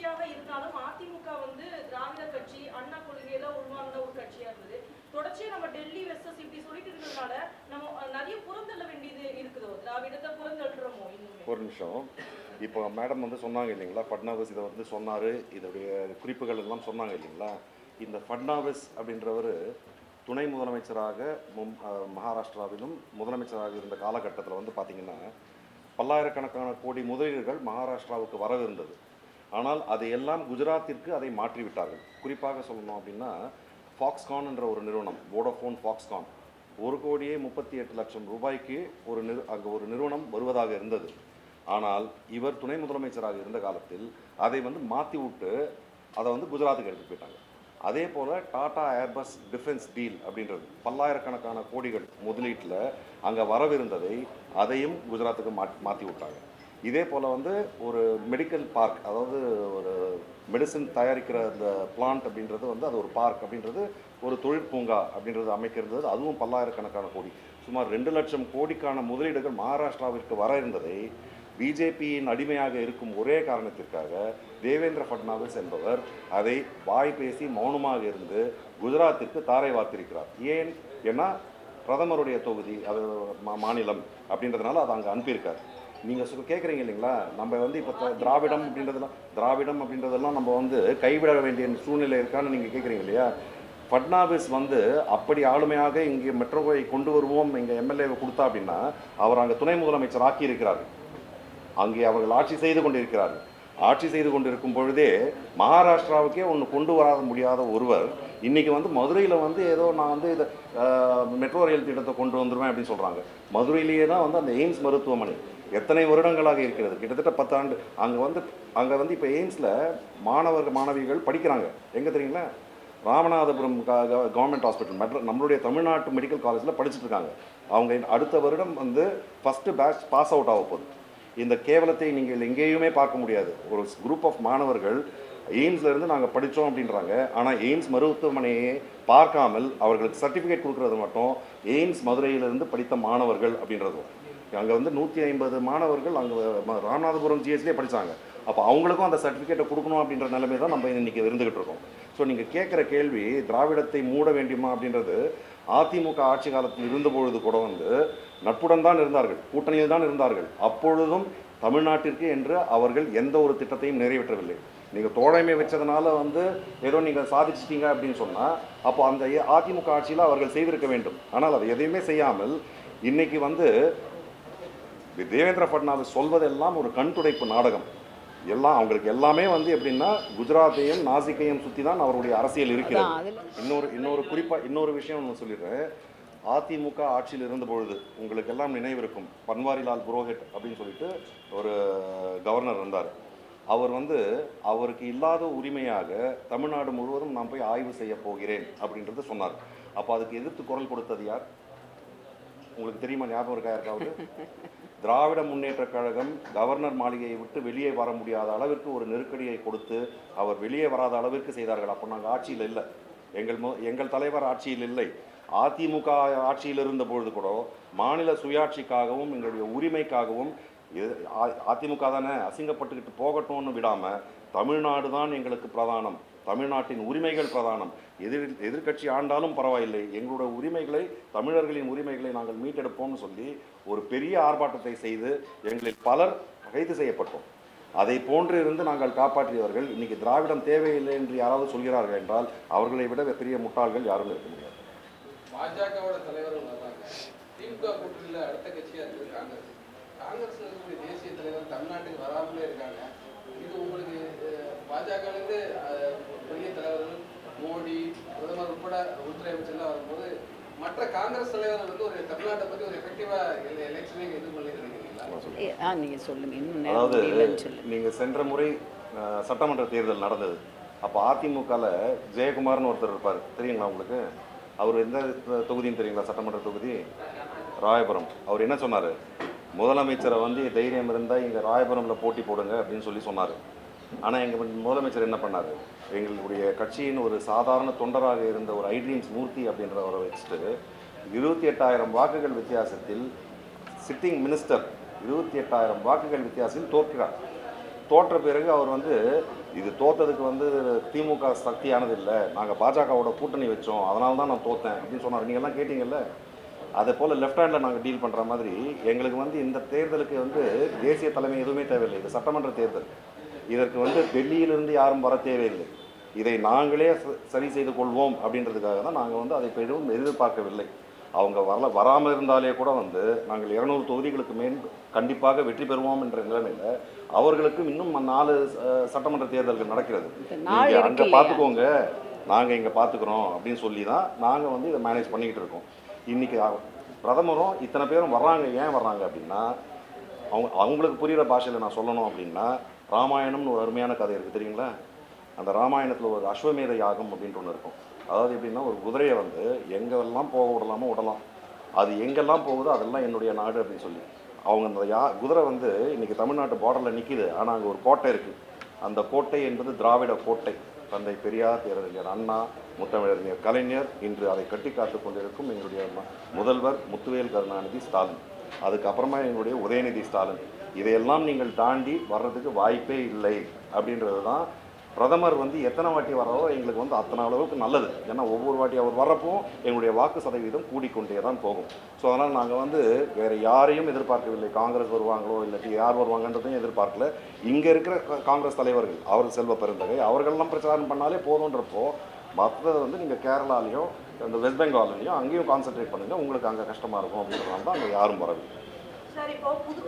கட்சியாக இருந்தாலும் அதிமுக வந்து திராவிட கட்சி அண்ணா கொள்கையில உருவாங்கின ஒரு கட்சியா இருந்தது. தொடர்ச்சியா நம்ம டெல்லி வெர்சஸ் இப்படி சொல்லிட்டு இருக்கிறதுனால நம்ம நிறைய புறந்தள்ள வேண்டியது இருக்குதோ, திராவிடத்தை புறந்தள்ளுறோமோ இன்னுமே? ஒரு நிமிஷம். இப்போ மேடம் வந்து சொன்னாங்க இல்லைங்களா, ஃபட்னாவிஸ் இதை வந்து சொன்னார், இதோடைய குறிப்புகள் எல்லாம் சொன்னாங்க இல்லைங்களா. இந்த ஃபட்னாவிஸ் அப்படின்றவர் துணை முதலமைச்சராக மகாராஷ்டிராவிலும் முதலமைச்சராக இருந்த காலகட்டத்தில் வந்து பார்த்திங்கன்னா பல்லாயிரக்கணக்கான கோடி முதலீடுகள் மகாராஷ்டிராவுக்கு வரவிருந்தது. ஆனால் அதையெல்லாம் குஜராத்திற்கு அதை மாற்றிவிட்டார்கள். குறிப்பாக சொல்லணும் அப்படின்னா ஃபாக்ஸ்கான் என்ற ஒரு நிறுவனம், வோடோஃபோன் ஃபாக்ஸ்கான், 1,38,00,000 ரூபாய்க்கு அங்கே ஒரு நிறுவனம் வருவதாக இருந்தது. ஆனால் இவர் துணை முதலமைச்சராக இருந்த காலத்தில் அதை வந்து மாற்றி விட்டு அதை வந்து குஜராத்துக்கு எடுத்துகிட்டு போயிட்டாங்க. அதே போல் டாடா ஏர்பஸ் டிஃபென்ஸ் டீல் அப்படின்றது பல்லாயிரக்கணக்கான கோடிகள் முதலீட்டில் அங்கே வரவிருந்ததை அதையும் குஜராத்துக்கு மாற்றி விட்டாங்க. இதே போல் வந்து ஒரு மெடிக்கல் பார்க், அதாவது ஒரு மெடிசின் தயாரிக்கிற அந்த பிளான்ட் அப்படின்றது வந்து அது ஒரு பார்க் அப்படின்றது, ஒரு தொழிற்பூங்கா அப்படின்றது அமைக்கிறது, அதுவும் பல்லாயிரக்கணக்கான கோடி, சுமார் 2 லட்சம் கோடிக்கான முதலீடுகள் மகாராஷ்டிராவிற்கு வர இருந்ததை பிஜேபியின் அடிமையாக இருக்கும் ஒரே காரணத்திற்காக தேவேந்திர ஃபட்னாவிஸ் என்பவர் அதை வாய் பேசி மௌனமாக இருந்து குஜராத்திற்கு தாரை வார்த்திருக்கிறார். ஏன்? ஏன்னா பிரதமருடைய தொகுதி, அது மாநிலம் அப்படின்றதுனால அதை அங்கே அனுப்பியிருக்கார். நீங்கள் கேட்குறீங்க இல்லைங்களா, நம்ம வந்து இப்போ திராவிடம் அப்படின்றதெல்லாம் நம்ம வந்து கைவிட வேண்டிய சூழ்நிலை இருக்கான்னு நீங்கள் கேட்குறீங்க இல்லையா. ஃபட்னாவிஸ் வந்து அப்படி ஆளுமையாக இங்கே மெட்ரோவை கொண்டு வருவோம், இங்கே எம்எல்ஏவை கொடுத்தா அப்படின்னா அவர் அங்கே துணை முதலமைச்சர் ஆக்கியிருக்கிறார்கள். அங்கே அவர்கள் ஆட்சி செய்து கொண்டிருக்கிறார்கள். ஆட்சி செய்து கொண்டிருக்கும் பொழுதே மகாராஷ்டிராவுக்கே ஒன்று கொண்டு வர முடியாத ஒருவர் இன்றைக்கி வந்து மதுரையில் வந்து ஏதோ நான் வந்து இதை மெட்ரோ ரயில் திட்டத்தை கொண்டு வந்துடுவேன் அப்படின்னு சொல்கிறாங்க. மதுரையிலேயே தான் வந்து அந்த எய்ம்ஸ் மருத்துவமனை எத்தனை வருடங்களாக இருக்கிறது, கிட்டத்தட்ட 10 ஆண்டு. அங்கே வந்து இப்போ எய்ம்ஸில் மாணவிகள் படிக்கிறாங்க. எங்கே தெரியுங்களா? ராமநாதபுரம் கவர்மெண்ட் ஹாஸ்பிட்டல், நம்மளுடைய தமிழ்நாட்டு மெடிக்கல் காலேஜில் படிச்சுட்டு இருக்காங்க. அவங்க அடுத்த வருடம் வந்து ஃபஸ்ட்டு பேட்ச் பாஸ் அவுட் ஆக போகுது. இந்த கேவலத்தை நீங்கள் எங்கேயுமே பார்க்க முடியாது. ஒரு குரூப் ஆஃப் மாணவர்கள் எய்ம்ஸ்லேருந்து நாங்கள் படித்தோம் அப்படின்றாங்க. ஆனால் எய்ம்ஸ் மருத்துவமனையை பார்க்காமல் அவர்களுக்கு சர்டிஃபிகேட் கொடுக்குறது மட்டும் எய்ம்ஸ் மதுரையிலிருந்து படித்த மாணவர்கள் அப்படின்றதும். அங்கே வந்து 150 மாணவர்கள் அங்கே ராமநாதபுரம் ஜிஎஸ்லேயே படித்தாங்க. அப்போ அவங்களுக்கும் அந்த சர்டிஃபிகேட்டை கொடுக்கணும் அப்படின்ற நிலைமை தான் நம்ம இன்றைக்கி இருந்துக்கிட்டு இருக்கோம். ஸோ நீங்கள் கேட்குற கேள்வி திராவிடத்தை மூட வேண்டுமா அப்படின்றது, அதிமுக ஆட்சி காலத்தில் இருந்தபொழுது கூட வந்து நட்புடன் தான் இருந்தார்கள், கூட்டணியில் தான் இருந்தார்கள். அப்பொழுதும் தமிழ்நாட்டிற்கு என்று அவர்கள் எந்த ஒரு திட்டத்தையும் நிறைவேற்றவில்லை. நீங்கள் தோழமை வச்சதுனால வந்து ஏதோ நீங்கள் சாதிச்சிட்டீங்க அப்படின்னு சொன்னால் அப்போ அந்த அதிமுக ஆட்சியில் அவர்கள் செய்திருக்க வேண்டும். ஆனால் அதை எதையுமே செய்யாமல் இன்னைக்கு வந்து தேவேந்திர ஃபட்னாவிஸ் சொல்வதெல்லாம் ஒரு கண் துடைப்பு நாடகம். எல்லாம் அவங்களுக்கு எல்லாமே வந்து எப்படின்னா குஜராத்தையும் நாசிக்கையும் சுற்றி தான் அவருடைய அரசியல் இருக்கிறது. இன்னொரு விஷயம் நான் சொல்லிடுறேன். அதிமுக ஆட்சியில் இருந்த பொழுது உங்களுக்கு எல்லாம் நினைவு இருக்கும், பன்வாரிலால் புரோஹித் அப்படின்னு சொல்லிட்டு ஒரு கவர்னர் இருந்தார். அவர் வந்து அவருக்கு இல்லாத உரிமையாக தமிழ்நாடு முழுவதும் நான் போய் ஆய்வு செய்ய போகிறேன் அப்படின்றத சொன்னார். அப்போ அதுக்கு எதிர்த்து குரல் கொடுத்தது யார்? உங்களுக்கு தெரியுமா? ஞாபகம் இருக்கா யாருக்காவது? திராவிட முன்னேற்ற கழகம் கவர்னர் மாளிகையை விட்டு வெளியே வர முடியாத அளவிற்கு ஒரு நெருக்கடியை கொடுத்து அவர் வெளியே வராத அளவிற்கு செய்தார்கள். அப்போ நாங்கள் ஆட்சியில் இல்லை, எங்கள் தலைவர் ஆட்சியில் இல்லை. அதிமுக ஆட்சியில் இருந்த பொழுது கூட மாநில சுயாட்சிக்காகவும் எங்களுடைய உரிமைக்காகவும் அதிமுக தானே அசிங்கப்பட்டுக்கிட்டு போகட்டும்னு விடாமல் தமிழ்நாடு தான் எங்களுக்கு பிரதானம், தமிழ்நாட்டின் உரிமைகள் பிரதானம், எதிர்கட்சி ஆண்டாலும் பரவாயில்லை, எங்களுடைய உரிமைகளை, தமிழர்களின் உரிமைகளை நாங்கள் மீட்டெடுப்போம்னு சொல்லி ஒரு பெரிய ஆர்ப்பாட்டத்தை செய்து எங்களில் பலர் கைது செய்யப்பட்டோம். அதை போன்று இருந்து நாங்கள் காப்பாற்றியவர்கள் இன்னைக்கு திராவிடம் தேவையில்லை என்று யாராவது சொல்கிறார்கள் என்றால் அவர்களை விட பெரிய முட்டாள்கள் யாரும் இருக்க முடியாது. பாஜகவோட தலைவர்கள் வர்றாங்க, திமுக கூட்டணியில் அடுத்த கட்சியாக இருக்குது காங்கிரஸ். காங்கிரஸ் தேசிய தலைவர் தமிழ்நாட்டுக்கு வராமலே இருக்காங்க. இது உங்களுக்கு பாஜகலேருந்து பெரிய தலைவர்கள் மோடி, பிரதமர் உட்பட உள்துறை அமைச்சர்லாம் வரும்போது மற்ற காங்கிரஸ் தலைவர்கள் வந்து ஒரு தமிழ்நாட்டை பற்றி ஒரு எஃபெக்டிவாக எலெக்ஷனை எதிர்கொள்ளிருக்கீங்களா? நீங்கள் சொல்லுங்கள். அதாவது நீங்கள் சென்ற முறை சட்டமன்ற தேர்தல் நடந்தது. அப்போ அதிமுகவில் ஜெயக்குமார்னு ஒருத்தர் இருப்பார், தெரியுங்களா உங்களுக்கு? அவர் எந்த தொகுதின்னு தெரியுங்களா? சட்டமன்ற தொகுதி ராயபுரம். அவர் என்ன சொன்னார்? முதலமைச்சரை வந்து தைரியம் இருந்தால் இங்கே ராயபுரமில் போட்டி போடுங்க அப்படின்னு சொல்லி சொன்னார். ஆனால் எங்கள் முதலமைச்சர் என்ன பண்ணார்? எங்களுடைய கட்சியின் ஒரு சாதாரண தொண்டராக இருந்த ஒரு ஐட்ரீம்ஸ் மூர்த்தி அப்படின்றவரை வச்சுட்டு 28,000 வாக்குகள் வித்தியாசத்தில் சிட்டிங் மினிஸ்டர் 28,000 வாக்குகள் வித்தியாசத்தில் தோற்கிறார். தோற்ற பிறகு அவர் வந்து இது தோத்ததுக்கு வந்து திமுக சக்தியானது இல்லை, நாங்கள் பாஜகவோட கூட்டணி வச்சோம், அதனால தான் நான் தோத்தேன் அப்படின்னு சொன்னார். நீங்கள் எல்லாம் கேட்டிங்கல்ல. அதே போல் லெஃப்ட் ஹேண்டில் நாங்கள் டீல் பண்ணுற மாதிரி எங்களுக்கு வந்து இந்த தேர்தலுக்கு வந்து தேசிய தலைமை எதுவுமே தேவையில்லை. இது சட்டமன்ற தேர்தல். இதற்கு வந்து டெல்லியிலிருந்து யாரும் வர தேவையில்லை. இதை நாங்களே சரி செய்து கொள்வோம் அப்படின்றதுக்காக தான் நாங்கள் வந்து அதை பெரும் எதிர்பார்க்கவில்லை. அவங்க வராமல் இருந்தாலே கூட வந்து நாங்கள் 200 தொகுதிகளுக்கு மேல் கண்டிப்பாக வெற்றி பெறுவோம் என்ற நிலைமையில் அவர்களுக்கும் இன்னும் 4 சட்டமன்ற தேர்தல்கள் நடக்கிறது. நீங்கள் அங்கே பார்த்துக்கோங்க, நாங்கள் இங்கே பார்த்துக்குறோம் அப்படின்னு சொல்லி தான் நாங்கள் வந்து இதை மேனேஜ் பண்ணிக்கிட்டு இருக்கோம். இன்றைக்கி பிரதமரும் இத்தனை பேரும் வர்றாங்க. ஏன் வர்றாங்க அப்படின்னா, அவங்களுக்கு புரிகிற பாஷையில் நான் சொல்லணும் அப்படின்னா, ராமாயணம்னு ஒரு அருமையான கதை இருக்குது தெரியுங்களா? அந்த ராமாயணத்தில் ஒரு அஸ்வமேத யாகம் அப்படின்ட்டு ஒன்று இருக்கும். அதாவது எப்படின்னா, ஒரு குதிரையை வந்து எங்கெல்லாம் போக விடலாமோ விடலாம், அது எங்கெல்லாம் போகுதோ அதெல்லாம் என்னுடைய நாடு அப்படின்னு சொல்லி அவங்க அந்த குதிரை வந்து இன்றைக்கி தமிழ்நாட்டு பார்டரில் நிற்கிது. ஆனால் அங்கே ஒரு கோட்டை இருக்குது. அந்த கோட்டை என்பது திராவிட கோட்டை. தந்தை பெரியார், பேரறிஞர் அண்ணா, முத்தமிழறிஞர் கலைஞர், இன்று அதை கட்டி காத்து கொண்டிருக்கும் எங்களுடைய முதல்வர் முத்துவேல் கருணாநிதி ஸ்டாலின், அதுக்கப்புறமா எங்களுடைய உதயநிதி ஸ்டாலின். இதையெல்லாம் நீங்கள் தாண்டி வர்றதுக்கு வாய்ப்பே இல்லை அப்படின்றது தான். பிரதமர் வந்து எத்தனை வாட்டி வர்றாரோ எங்களுக்கு வந்து அத்தனை அளவுக்கு நல்லது. ஏன்னா ஒவ்வொரு வாட்டி அவர் வர்றப்போ எங்களுடைய வாக்கு சதவீதம் கூடிக்கொண்டே தான் போகும். ஸோ அதனால் நாங்கள் வந்து வேறு யாரையும் எதிர்பார்க்கவில்லை. காங்கிரஸ் வருவாங்களோ இல்லாட்டி யார் வருவாங்கன்றதையும் எதிர்பார்க்கல. இங்கே இருக்கிற காங்கிரஸ் தலைவர்கள், அவர் செல்வ பெருந்தகை, அவர்கள்லாம் பிரச்சாரம் பண்ணாலே போதுன்றப்போ மற்றதை வந்து நீங்கள் கேரளாலையும் இந்த வெஸ்ட் பெங்கால்லையும் அங்கேயும் கான்சென்ட்ரேட் பண்ணுங்கள், உங்களுக்கு அங்கே கஷ்டமாக இருக்கும் அப்படின்றதுனால தான் அங்கே யாரும் வரவில்லை. சார், இப்போ புது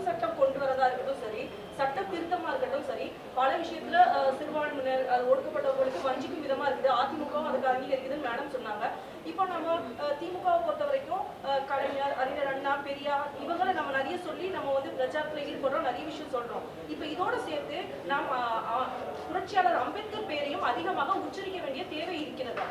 சட்டம் கொண்டு வரதா இருக்கட்டும் சரி, சட்ட திருத்தமா இருக்கட்டும் சரி, பல விஷயத்துல சிறுபான்மையினர் ஒடுக்கப்பட்டவர்களுக்கு வஞ்சிக்கும் விதமா இருக்குது. அதிமுகவும் அதுக்கு அங்கீகரிக்குதுன்னு மேடம் சொன்னாங்க. இப்போ நம்ம திமுகவை பொறுத்த வரைக்கும் கலைஞர், அறிஞர் அண்ணா, பெரியார் இவங்களை நம்ம நிறைய சொல்லி நம்ம வந்து பிரச்சாரத்துல ஈடுபடுறோம், நிறைய விஷயம் சொல்றோம். இப்போ இதோட சேர்த்து நாம் புரட்சியாளர் அம்பேத்கர் பெயரையும் அதிகமாக உச்சரிக்க வேண்டிய தேவை இருக்கிறதா?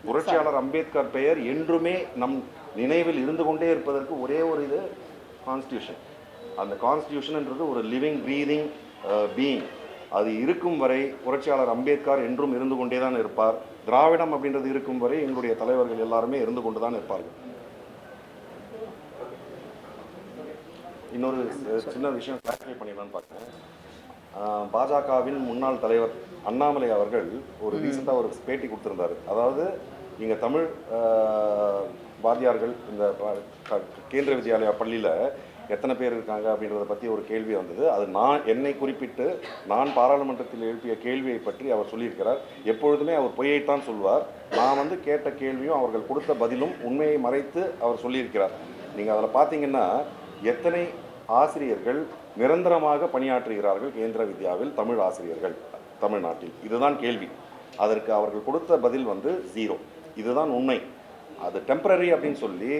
புரட்சியாளர் அம்பேத்கர் பெயர் என்றுமே நம் நினைவில் இருந்து கொண்டே இருப்பதற்கு ஒரே ஒரு இது கான்ஸ்டியூஷன். அந்த கான்ஸ்டியூஷன்ன்றது ஒரு லிவிங் ப்ரீதிங் பீயிங். அது இருக்கும் வரை புரட்சியாளர் அம்பேத்கர் என்றும் இருந்து கொண்டே தான் இருப்பார். திராவிடம் அப்படின்றது இருக்கும் வரை எங்களுடைய தலைவர்கள் எல்லாருமே இருந்து கொண்டு தான் இருப்பார்கள். இன்னொரு சின்ன விஷயம் கிளாரிஃபை பண்ணிடலான்னு பார்த்தேன். பாஜகவின் முன்னாள் தலைவர் அண்ணாமலை அவர்கள் ஒரு ரீசெண்டாக ஒரு பேட்டி கொடுத்துருந்தாரு. அதாவது இங்கே தமிழ் வாத்தியார்கள் இந்த கேந்திர வித்யாலயா பள்ளியில் எத்தனை பேர் இருக்காங்க அப்படின்றத பற்றி ஒரு கேள்வி வந்தது. அது என்னை குறிப்பிட்டு நான் பாராளுமன்றத்தில் எழுப்பிய கேள்வியை பற்றி அவர் சொல்லியிருக்கிறார். எப்பொழுதுமே அவர் பொய்யைத்தான் சொல்வார். நான் வந்து கேட்ட கேள்வியும் அவர்கள் கொடுத்த பதிலும் உண்மையை மறைத்து அவர் சொல்லியிருக்கிறார். நீங்கள் அதில் பார்த்தீங்கன்னா எத்தனை ஆசிரியர்கள் நிரந்தரமாக பணியாற்றுகிறார்கள் கேந்திர வித்யாவில் தமிழ் ஆசிரியர்கள் தமிழ்நாட்டில், இதுதான் கேள்வி. அதற்கு அவர்கள் கொடுத்த பதில் வந்து 0. இதுதான் உண்மை. அது டெம்பரரி அப்படின்னு சொல்லி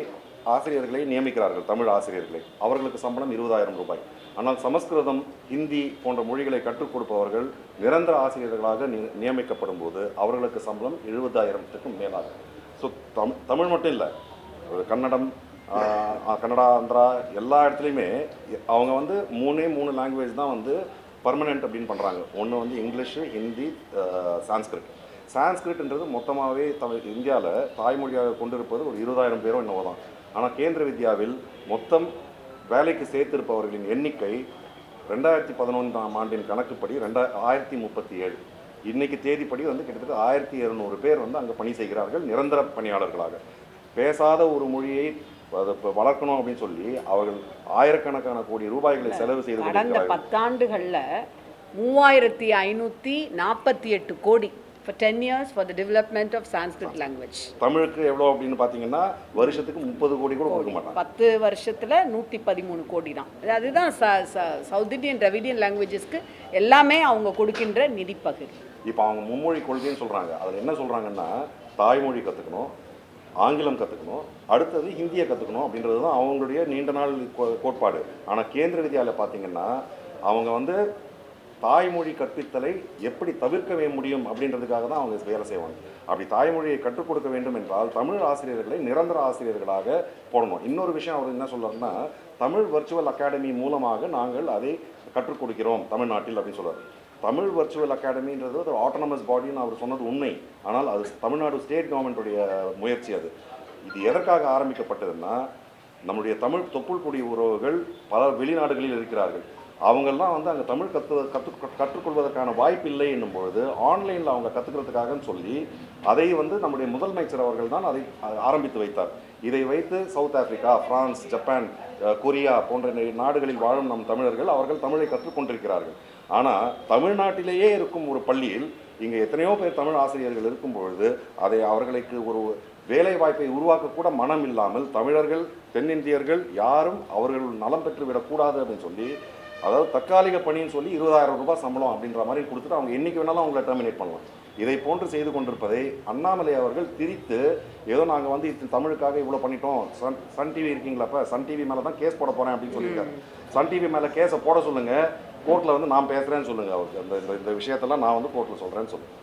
ஆசிரியர்களை நியமிக்கிறார்கள், தமிழ் ஆசிரியர்களை. அவர்களுக்கு சம்பளம் 20,000 ரூபாய். ஆனால் சமஸ்கிருதம், ஹிந்தி போன்ற மொழிகளை கற்றுக் கொடுப்பவர்கள் நிரந்தர ஆசிரியர்களாக நியமிக்கப்படும் போது அவர்களுக்கு சம்பளம் 70,000க்கும் மேலாக. ஸோ தமிழ் மட்டும் இல்லை, கன்னடம், கன்னடா, ஆந்திரா எல்லா இடத்துலையுமே அவங்க வந்து 3 லாங்குவேஜ் தான் வந்து பர்மனெண்ட் அப்படின்னு பண்ணுறாங்க. ஒன்று வந்து இங்கிலீஷு, ஹிந்தி, சான்ஸ்கிரிட். சான்ஸ்கிரிட்ன்றது மொத்தமாகவே இந்தியாவில் தாய்மொழியாக கொண்டிருப்பது ஒரு 20,000 பேரோ என்னவோ தான். ஆனால் கேந்திர வித்யாவில் மொத்தம் வேலைக்கு சேர்த்திருப்பவர்களின் எண்ணிக்கை 2011ஆம் ஆண்டின் கணக்குப்படி 1037. இன்றைக்கி தேதிப்படி வந்து கிட்டத்தட்ட 1200 பேர் வந்து அங்கே பணி செய்கிறார்கள் நிரந்தர பணியாளர்களாக. பேசாத ஒரு மொழியை வளர்க்கணும் அப்படின்னு சொல்லி அவர்கள் ஆயிரக்கணக்கான கோடி ரூபாய்களை செலவு செய்து கடந்த 10 ஆண்டுகளில் 3548 கோடி for 10 years for the development of Sanskrit language. தமிழுக்கு எவ்வளோ அப்படின்னு பார்த்தீங்கன்னா வருஷத்துக்கு 30 கோடி கூட கொடுக்க மாட்டாங்க. 10 வருஷத்தில் 113 கோடி தான். அதுதான் சவுத் இந்தியன் டிராவிடியன் லாங்குவேஜஸ்க்கு எல்லாமே அவங்க கொடுக்கின்ற நிதி பகிர்வு. இப்போ அவங்க மும்மொழி கொள்கைன்னு சொல்கிறாங்க. அதில் என்ன சொல்கிறாங்கன்னா தாய்மொழி கற்றுக்கணும், ஆங்கிலம் கற்றுக்கணும், அடுத்தது ஹிந்தியை கற்றுக்கணும் அப்படின்றது தான் அவங்களுடைய நீண்ட நாள் கோட்பாடு. ஆனால் கேந்திர வித்யாலயா பார்த்தீங்கன்னா அவங்க வந்து தாய்மொழி கற்பித்தலை எப்படி தவிர்க்க முடியும் அப்படின்றதுக்காக தான் அவங்க வேலை செய்வாங்க. அப்படி தாய்மொழியை கற்றுக் கொடுக்க வேண்டும் என்றால் தமிழ் ஆசிரியர்களை நிரந்தர ஆசிரியர்களாக போடணும். இன்னொரு விஷயம் அவர் என்ன சொல்றாருன்னா, தமிழ் வர்ச்சுவல் அகாடமி மூலமாக நாங்கள் அதை கற்றுக் கொடுக்கிறோம் தமிழ்நாட்டில் அப்படின்னு சொல்றாரு. தமிழ் வர்ச்சுவல் அகாடமின்றது ஒரு ஆட்டோனமஸ் பாடின்னு அவர் சொன்னது உண்மை. ஆனால் அது தமிழ்நாடு ஸ்டேட் கவர்மெண்ட்டுடைய முயற்சி. அது இது எதற்காக ஆரம்பிக்கப்பட்டதுன்னா, நம்முடைய தமிழ் தொப்புள் கொடி உறவுகள் பல வெளிநாடுகளில் இருக்கிறார்கள். அவங்கெல்லாம் வந்து அங்கே தமிழ் கற்றுக்கொள்வதற்கான வாய்ப்பு இல்லை என்னும் பொழுது ஆன்லைனில் அவங்க கற்றுக்கிறதுக்காகன்னு சொல்லி அதை வந்து நம்முடைய முதலமைச்சர் அவர்கள் தான் அதை ஆரம்பித்து வைத்தார். இதை வைத்து south Africa, France, Japan, Korea போன்ற நாடுகளில் வாழும் நம் தமிழர்கள் அவர்கள் தமிழை கற்றுக்கொண்டிருக்கிறார்கள். ஆனால் தமிழ்நாட்டிலேயே இருக்கும் ஒரு பள்ளியில் இங்கே எத்தனையோ பேர் தமிழ் ஆசிரியர்கள் இருக்கும் பொழுது அதை அவர்களுக்கு ஒரு வேலை வாய்ப்பை உருவாக்கக்கூட மனம் இல்லாமல் தமிழர்கள், தென்னிந்தியர்கள் யாரும் அவர்கள் நலம் பெற்று விடக்கூடாது அப்படின்னு சொல்லி, அதாவது தற்காலிக பணின்னு சொல்லி 20,000 ரூபாய் சம்பளம் அப்படின்ற மாதிரி கொடுத்துட்டு அவங்க என்னைக்கு வேணாலும் அவங்கள டெர்மினேட் பண்ணலாம். இதை போன்று செய்து கொண்டிருப்பதை அண்ணாமலை அவர்கள் திரித்து, ஏதோ நாங்கள் வந்து தமிழுக்காக இவ்வளோ பண்ணிட்டோம், சன் டிவி இருக்கீங்களா, சன் டிவி மேலே தான் கேஸ் போட போகிறேன் அப்படின்னு சொல்லியிருக்காரு. சன் டிவி மேலே கேஸை போட சொல்லுங்கள், கோர்ட்டில் வந்து நான் பேசுகிறேன்னு சொல்லுங்கள். அவருக்கு இந்த விஷயத்தெல்லாம் நான் வந்து கோர்ட்டில் சொல்கிறேன்னு சொல்லுங்கள்.